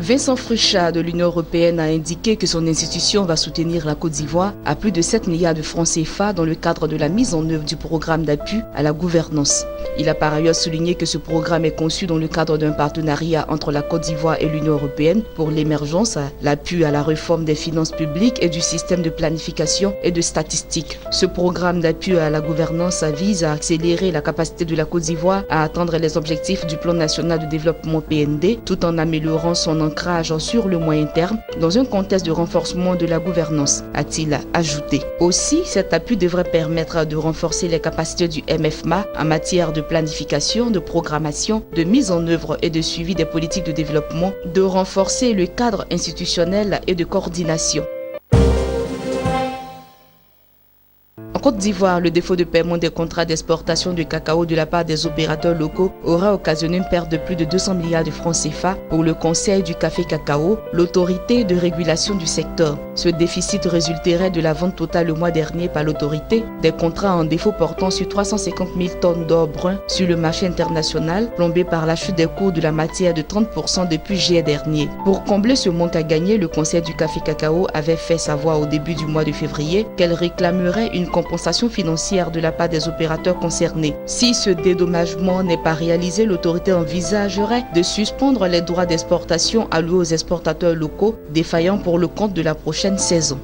Vincent Fruchard de l'Union européenne a indiqué que son institution va soutenir la Côte d'Ivoire à plus de 7 milliards de francs CFA dans le cadre de la mise en œuvre du programme d'appui à la gouvernance. Il a par ailleurs souligné que ce programme est conçu dans le cadre d'un partenariat entre la Côte d'Ivoire et l'Union européenne pour l'émergence, l'appui à la réforme des finances publiques et du système de planification et de statistiques. Ce programme d'appui à la gouvernance vise à accélérer la capacité de la Côte d'Ivoire à atteindre les objectifs du plan national de développement PND tout en améliorant son ancrage sur le moyen terme dans un contexte de renforcement de la gouvernance, a-t-il ajouté. Aussi, cet appui devrait permettre de renforcer les capacités du MFMA en matière de planification, de programmation, de mise en œuvre et de suivi des politiques de développement, de renforcer le cadre institutionnel et de coordination. En Côte d'Ivoire, le défaut de paiement des contrats d'exportation de cacao de la part des opérateurs locaux aura occasionné une perte de plus de 200 milliards de francs CFA pour le Conseil du café cacao, l'autorité de régulation du secteur. Ce déficit résulterait de la vente totale le mois dernier par l'autorité des contrats en défaut portant sur 350 000 tonnes d'or brun sur le marché international, plombé par la chute des cours de la matière de 30% depuis juillet dernier. Pour combler ce manque à gagner, le Conseil du café cacao avait fait savoir au début du mois de février qu'elle réclamerait une compensation financière de la part des opérateurs concernés. Si ce dédommagement n'est pas réalisé, l'autorité envisagerait de suspendre les droits d'exportation alloués aux exportateurs locaux défaillants pour le compte de la prochaine saison.